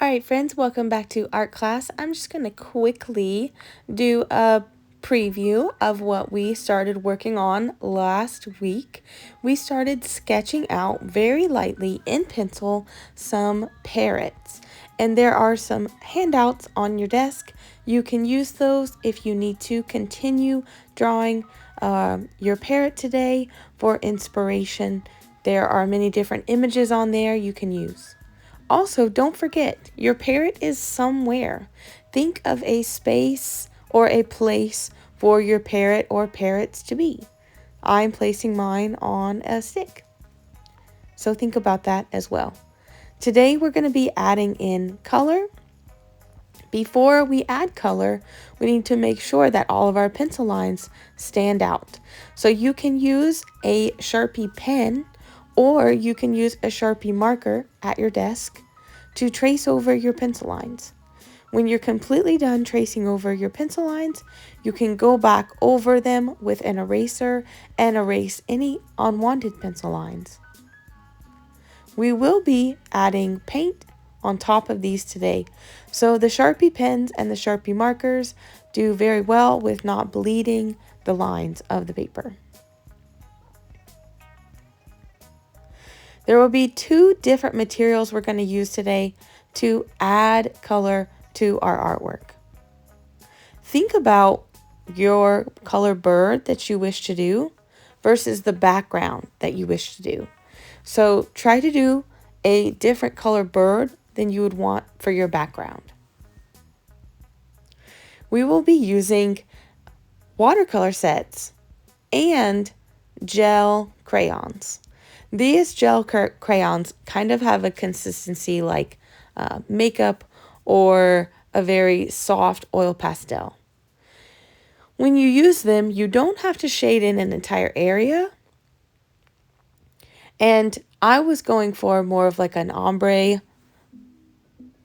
Alright friends, welcome back to art class. I'm just going to quickly do a preview of what we started working on last week. We started sketching out very lightly in pencil some parrots. And there are some handouts on your desk. You can use those if you need to continue drawing your parrot today for inspiration. There are many different images on there you can use. Also, don't forget, your parrot is somewhere. Think of a space or a place for your parrot or parrots to be. I'm placing mine on a stick. So think about that as well. Today we're going to be adding in color. Before we add color, we need to make sure that all of our pencil lines stand out. So you can use a Sharpie pen, or you can use a Sharpie marker at your desk to trace over your pencil lines. When you're completely done tracing over your pencil lines, you can go back over them with an eraser and erase any unwanted pencil lines. We will be adding paint on top of these today. So the Sharpie pens and the Sharpie markers do very well with not bleeding the lines of the paper. There will be two different materials we're going to use today to add color to our artwork. Think about your color bird that you wish to do versus the background that you wish to do. So try to do a different color bird than you would want for your background. We will be using watercolor sets and gel crayons. These gel crayons kind of have a consistency like makeup or a very soft oil pastel. When you use them, you don't have to shade in an entire area. And I was going for more of like an ombre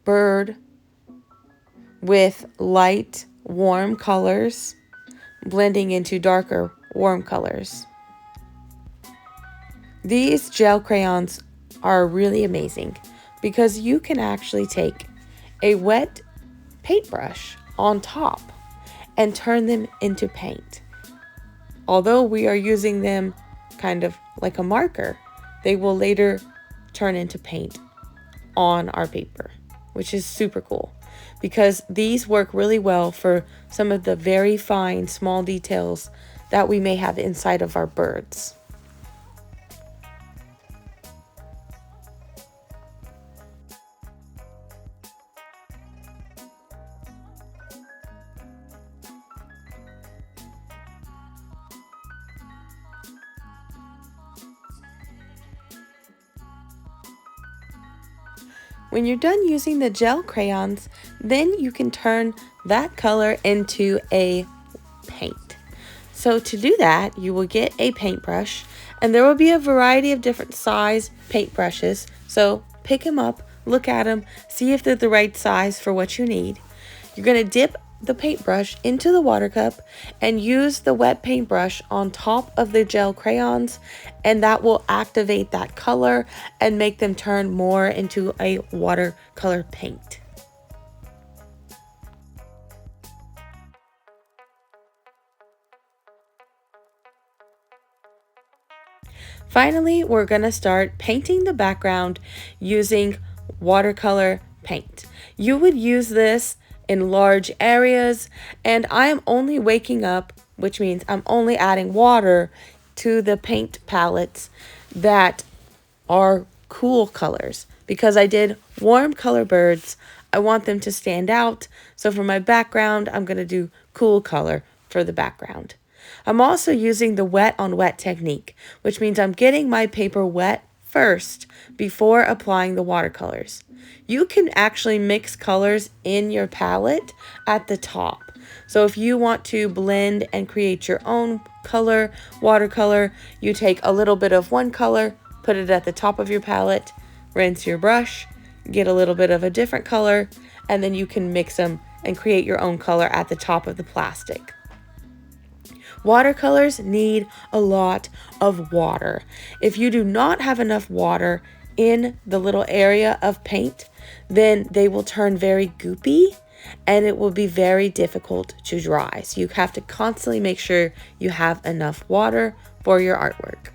bird with light, warm colors blending into darker, warm colors. These gel crayons are really amazing because you can actually take a wet paintbrush on top and turn them into paint. Although we are using them kind of like a marker, they will later turn into paint on our paper, which is super cool because these work really well for some of the very fine small details that we may have inside of our birds. When you're done using the gel crayons, then you can turn that color into a paint. So to do that, you will get a paintbrush, and there will be a variety of different size paintbrushes. So pick them up, look at them, see if they're the right size for what you need. You're going to dip the paintbrush into the water cup and use the wet paintbrush on top of the gel crayons, and that will activate that color and make them turn more into a watercolor paint. Finally, we're going to start painting the background using watercolor paint. You would use this in large areas, and I am only waking up, which means I'm only adding water to the paint palettes that are cool colors because I did warm color birds. I want them to stand out, so for my background I'm going to do cool color for the background. I'm also using the wet on wet technique, which means I'm getting my paper wet first before applying the watercolors. You can actually mix colors in your palette at the top. So if you want to blend and create your own color, watercolor, you take a little bit of one color, put it at the top of your palette, rinse your brush, get a little bit of a different color, and then you can mix them and create your own color at the top of the plastic. Watercolors need a lot of water. If you do not have enough water in the little area of paint, then they will turn very goopy and it will be very difficult to dry. So you have to constantly make sure you have enough water for your artwork.